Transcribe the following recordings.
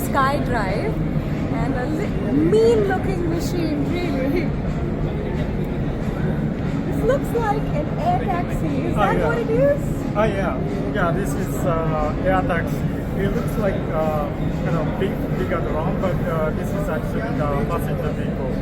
SkyDrive and a mean-looking machine, really. This looks like an air taxi. Is that yeah. what it is? Oh yeah, yeah. This is air taxi. It looks like kind of bigger drone, but this is actually the passenger vehicle,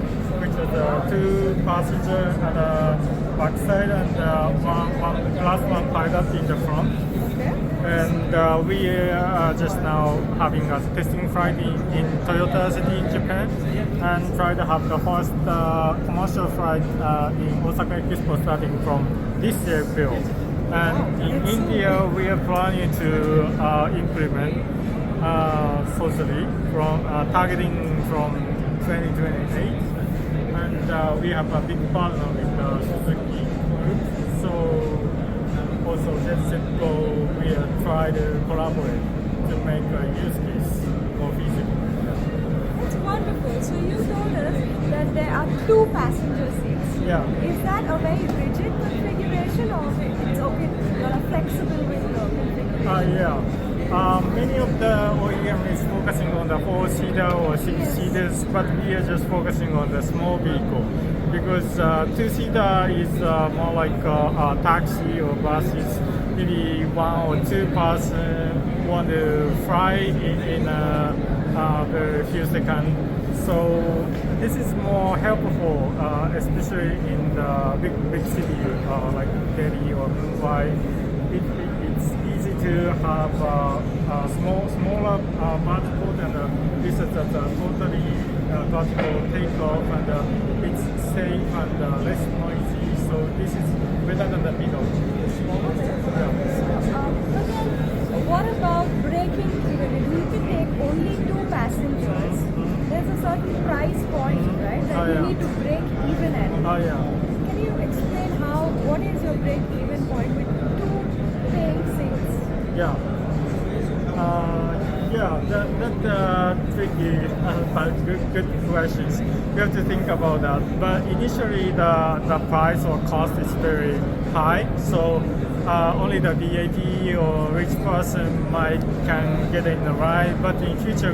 which is two passengers at the backside and one pilot in the front. Okay. And we are just now having a testing flight in Toyota City in Japan, and try to have the first commercial flight in Osaka Expo starting from this April. And in India, we are planning to implement socially from targeting from 2028, and we have a big partner with the Suzuki Group. So also Expo, we are trying to collaborate to make a use case more feasible. That's wonderful. So you told us that there are two passenger seats. Yeah. Is that a very rigid configuration or it's okay, you are flexible with the configuration? Yeah. Many of the OEM is focusing on the 4-seater or 6-seaters, but we are just focusing on the small vehicle because 2-seater is more like a taxi or buses. Maybe one or two person want to fly in a very few seconds. So this is more helpful, especially in the big city like Delhi or Mumbai. It's easy to have smaller vertical, and this is a totally vertical takeoff, and it's safe and less noisy. So this is better than the middle. What about braking even? If you can take only two passengers, there's a certain price point, right, that you need to break even at. Oh yeah. Can you explain what is your break even point with two paying seats? Yeah. That's tricky, but good questions. We have to think about that. But initially, the price or cost is very high, so only the VIP or rich person can get in the ride. But in future,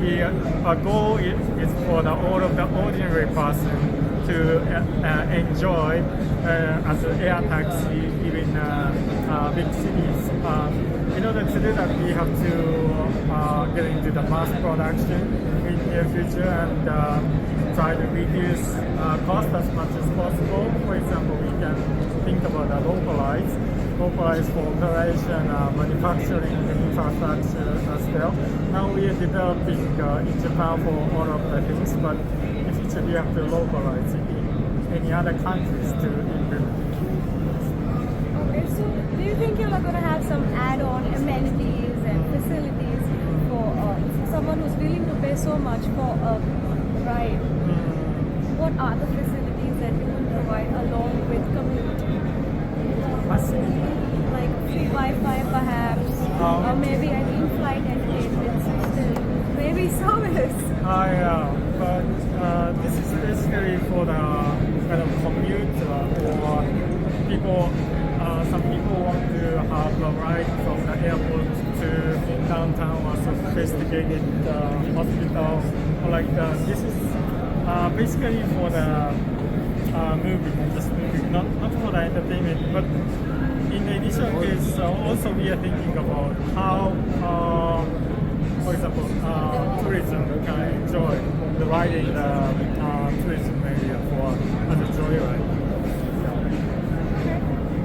our goal is for all of the ordinary person to enjoy as an air taxi, even big cities. In order to do that, we have to get into the mass production in the near future and try to reduce cost as much as possible. For example, we can think about the localized for operation, manufacturing infrastructure as well. Now we are developing in Japan for all of the things, but in future we have to localize it in any other countries to implement. Okay, so do you think you're going to have some add-on amenities and facilities for someone who's willing to pay so much for a ride? What are the facilities that you will provide along with community? Like free Wi-Fi perhaps, or maybe an in-flight entertainment system, maybe service. Yeah, but this is basically for the kind of commute or people. Some people want to have a ride from the airport to downtown or sophisticated hospital, or like this is basically for the movie, not for the entertainment. But in the initial case, also we are thinking about how, for example, tourism can enjoy the ride in the tourism area as a joyride.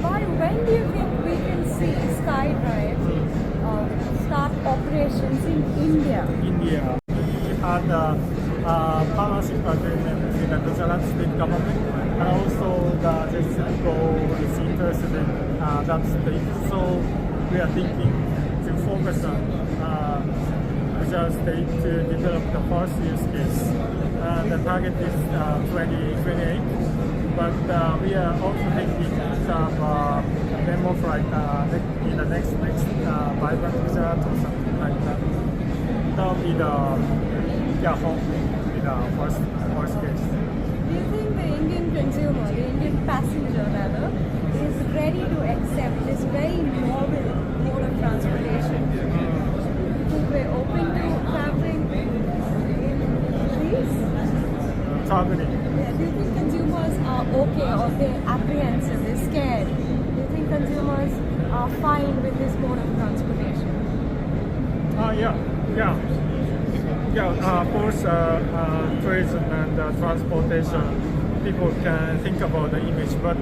By when do you think we can see SkyDrive start operations in India? India, we had a partnership agreement with the Gujarat state government, and also the Expo is interested in that state. So we are thinking to focus on Gujarat state to develop the first use case. The target is 2028. But we are also thinking to have a demo flight in the next Vibrant Gujarat or something like that. That will be first case. Do you think the Indian consumer, the Indian passenger rather, is ready to accept this very novel mode of transportation? Do you think we're open to traveling traveling. Yeah, do you think consumers are okay or they're apprehensive, they're scared? Do you think consumers are fine with this mode of transportation? Both tourism and transportation, people can think about the image, but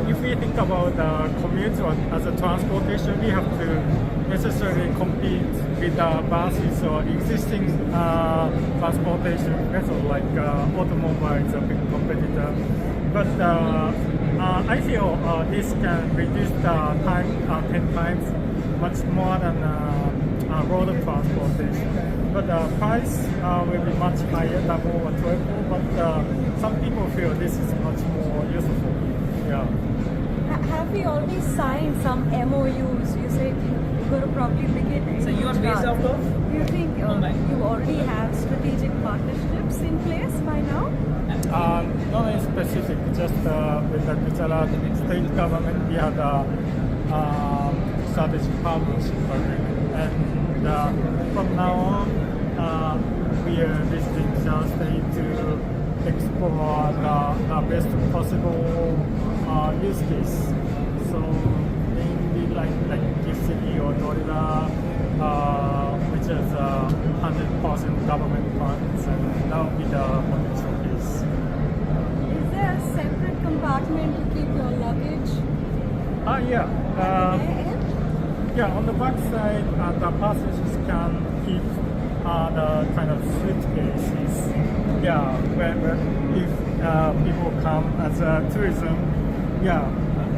if we think about commute as a transportation, we have to necessarily compete with buses or existing transportation method like automobile is a big competitor. But I feel this can reduce the time 10 times much more than road transportation. But the price will be much higher, double or triple. But some people feel this is much more useful. Yeah. Have we already signed some MOUs? You said you're going to probably begin. So you are based out of? Do you think you already have strategic partnerships in place by now? Not in specific, just with the Gujarat state government, we had a strategic partnership agreement. And from now on, we are visiting the state to explore the best possible use case. So mainly like Gift City or Florida, which is 100% government funds, and that will be the potential case. Is there a separate compartment to keep your luggage? Yeah, on the back side, the passengers can keep the kind of suitcases. Yeah, when if people come as a tourism,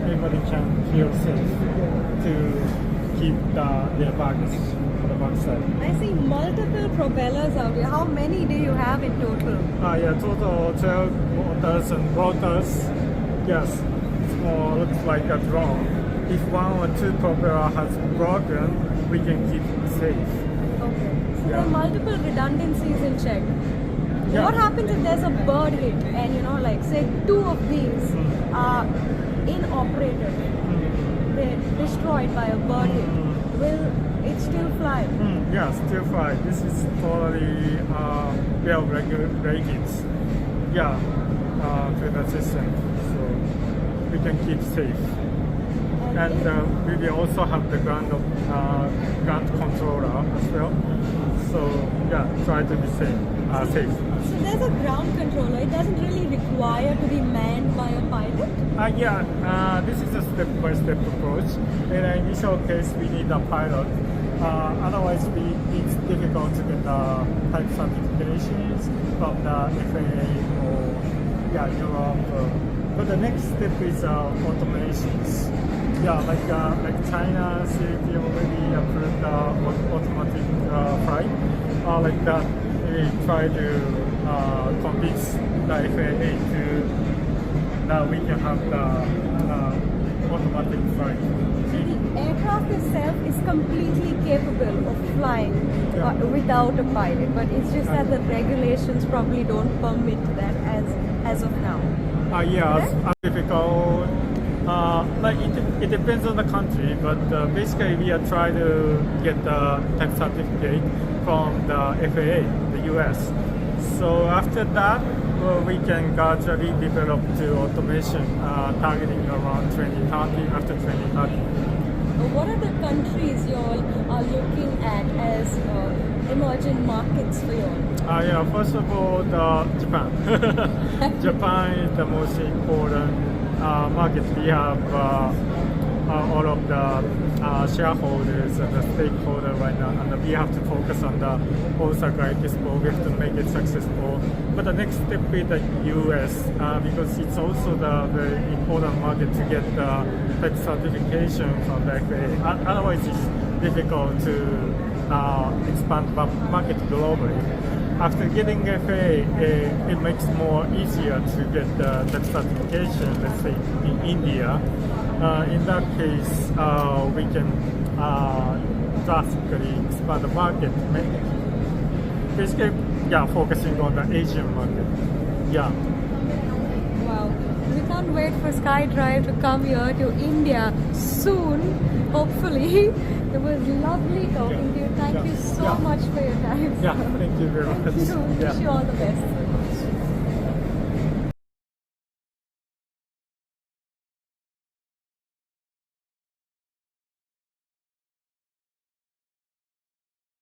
everybody can feel safe to keep their bags on the back side. I see multiple propellers out here. How many do you have in total? Total 12 motors and rotors. Yes, looks like a drone. If one or two propeller has broken, we can keep it safe. Okay. So there are multiple redundancies in check. Yeah. What happens if there's a bird hit and like say two of these are inoperative? They're destroyed by a bird hit. Will it still fly? Yeah, still fly. This is totally well regulated. To the system, so we can keep safe. And we will also have the ground controller as well. So try to be safe. So there's a ground controller. It doesn't really require to be manned by a pilot? This is a step-by-step approach. In the initial case, we need a pilot. Otherwise, it's difficult to get the type certifications from the FAA or Europe. But the next step is automations. Like China CAT already approved automatic flight. Like that, we try to convince the FAA that we can have the automatic flight. So the aircraft itself is completely capable of flying without a pilot, but it's just that the regulations probably don't permit that as of now. As difficult. It depends on the country, but basically we are trying to get the type certificate from the FAA, the US. So after that, we can gradually develop to automation, targeting around 2030, after 2030. What are the countries you all are looking at as emerging markets for you all? First of all, Japan. Japan is the most important market. We have all of the shareholders and the stakeholders right now, and we have to focus on the Osaka Expo. We have to make it successful. But the next step is the US, because it's also the very important market to get the type certification from the FAA. Otherwise, it's difficult to expand the market globally. After getting FAA, it makes more easier to get the type certification, let's say in India. In that case, we can drastically expand the market. Basically, focusing on the Asian market. Wow. We can't wait for SkyDrive to come here to India soon, hopefully. It was lovely talking to you. Thank you so much for your time. Thank you very much. Wish you all the best.